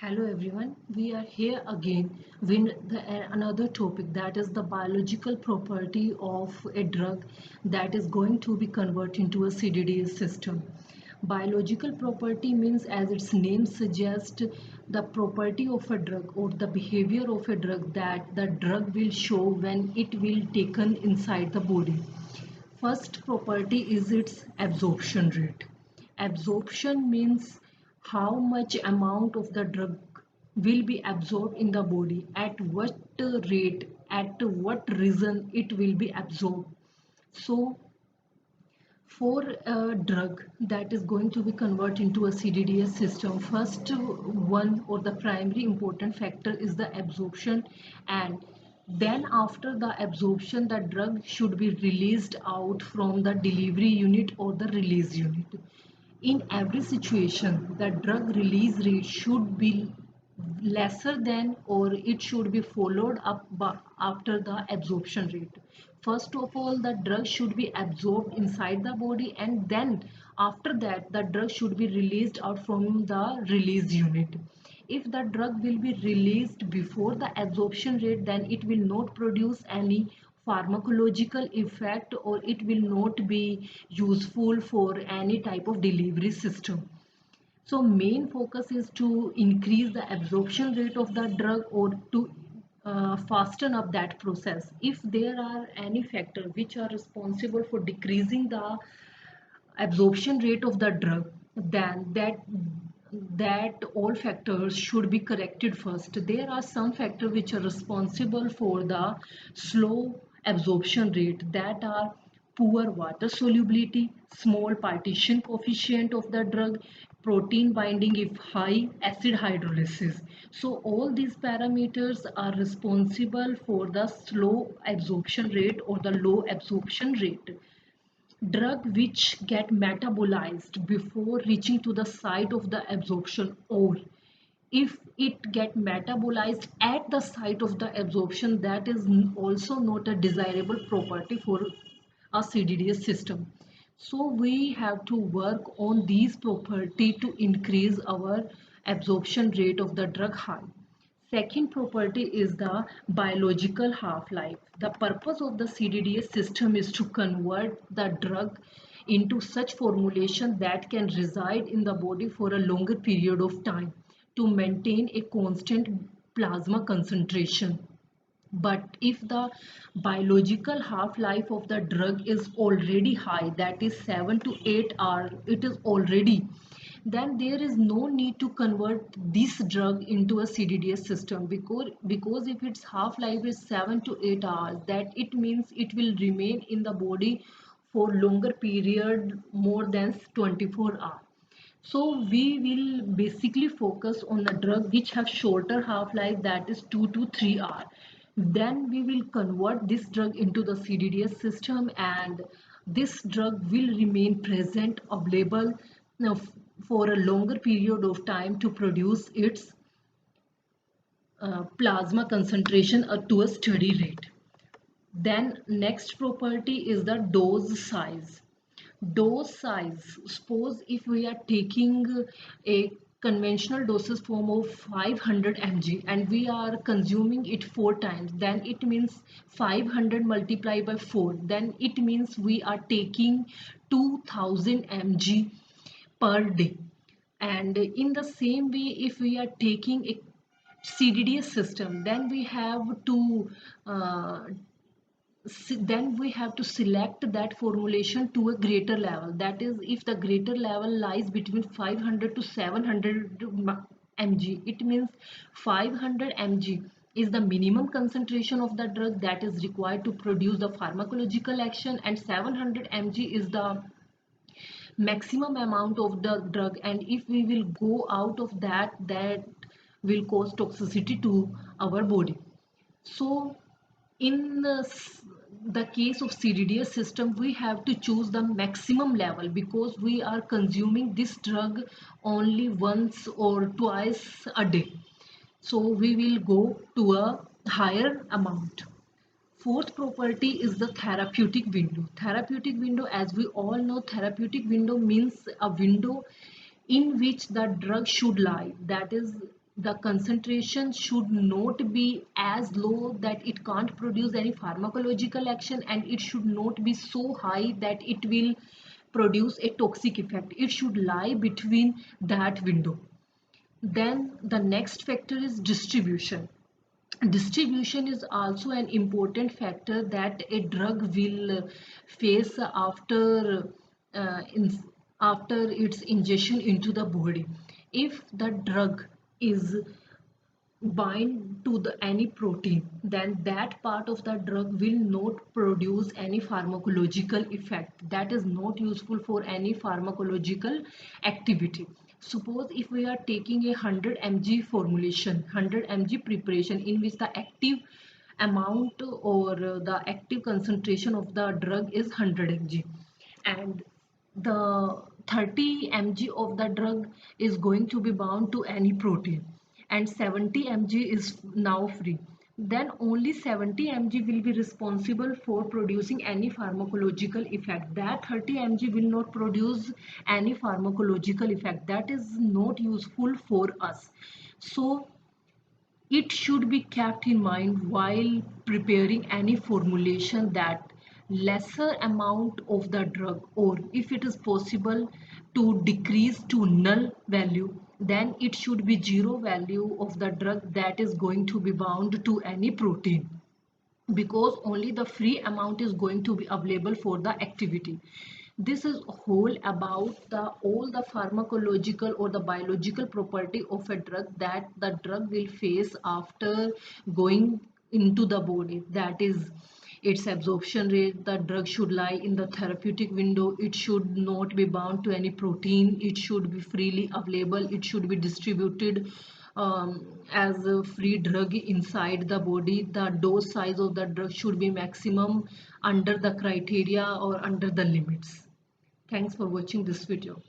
Hello everyone, we are here again with another topic, that is the biological property of a drug that is going to be converted into a CDDA system. Biological property means, as its name suggests, the property of a drug or the behavior of a drug that the drug will show when it will taken inside the body. First property is its absorption rate. Absorption means how much amount of the drug will be absorbed in the body, at what rate, at what reason it will be absorbed. So for a drug that is going to be converted into a CDDS system, first one or the primary important factor is the absorption, and then after the absorption the drug should be released out from the delivery unit or the release unit. In every situation the drug release rate should be lesser than, or it should be followed up after the absorption rate. First of all, the drug should be absorbed inside the body, and then after that the drug should be released out from the release unit. If the drug will be released before the absorption rate, then it will not produce any pharmacological effect, or it will not be useful for any type of delivery system. So main focus is to increase the absorption rate of the drug, or to fasten up that process. If there are any factor which are responsible for decreasing the absorption rate of the drug, then that all factors should be corrected first. There are some factors which are responsible for the slow absorption rate, that are poor water solubility, small partition coefficient of the drug, protein binding if high, acid hydrolysis. So all these parameters are responsible for the slow absorption rate or the low absorption rate. Drug which get metabolized before reaching to the site of the absorption, or if it get metabolized at the site of the absorption, that is also not a desirable property for a CDDS system. So we have to work on these property to increase our absorption rate of the drug high. Second property is the biological half-life. The purpose of the CDDS system is to convert the drug into such formulation that can reside in the body for a longer period of time to maintain a constant plasma concentration. But if the biological half-life of the drug is already high, that is 7 to 8 hours, it is already, then there is no need to convert this drug into a CDDS system, because if its half-life is 7 to 8 hours, that it means it will remain in the body for longer period, more than 24 hours. So we will basically focus on a drug which have shorter half-life, that is 2 to 3 hours. Then we will convert this drug into the CDDS system, and this drug will remain present, available for a longer period of time to produce its plasma concentration to a steady rate. Then next property is the dose size. Dose size, suppose if we are taking a conventional doses form of 500 mg and we are consuming it 4 times, then it means 500 multiplied by 4, then it means we are taking 2000 mg per day. And in the same way, if we are taking a CDDS system, then we have to uh, select that formulation to a greater level. That is, if the greater level lies between 500 to 700 mg, it means 500 mg is the minimum concentration of the drug that is required to produce the pharmacological action, and 700 mg is the maximum amount of the drug. And if we will go out of that, that will cause toxicity to our body. So in the case of CDDS system, we have to choose the maximum level, because we are consuming this drug only once or twice a day. So we will go to a higher amount. Fourth property is the therapeutic window. Therapeutic window, as we all know, therapeutic window means a window in which the drug should lie. That is, The concentration should not be as low that it can't produce any pharmacological action, and it should not be so high that it will produce a toxic effect. It should lie between that window. Then the next factor is distribution. Distribution is also an important factor that a drug will face in, after its ingestion into the body. If the drug is bind to any protein, then that part of the drug will not produce any pharmacological effect. That is not useful for any pharmacological activity. Suppose if we are taking a 100 mg formulation, 100 mg preparation, in which the active amount or the active concentration of the drug is 100 mg, and the 30 mg of the drug is going to be bound to any protein, and 70 mg is now free, then only 70 mg will be responsible for producing any pharmacological effect. That 30 mg will not produce any pharmacological effect. That is not useful for us. So it should be kept in mind while preparing any formulation that lesser amount of the drug, or if it is possible to decrease to null value, then it should be zero value of the drug that is going to be bound to any protein, because only the free amount is going to be available for the activity. This is whole about the all the pharmacological or the biological property of a drug that the drug will face after going into the body. That is its absorption rate. The drug should lie in the therapeutic window. It should not be bound to any protein. It should be freely available. It should be distributed as a free drug inside the body. The dose size of the drug should be maximum under the criteria or under the limits. Thanks for watching this video.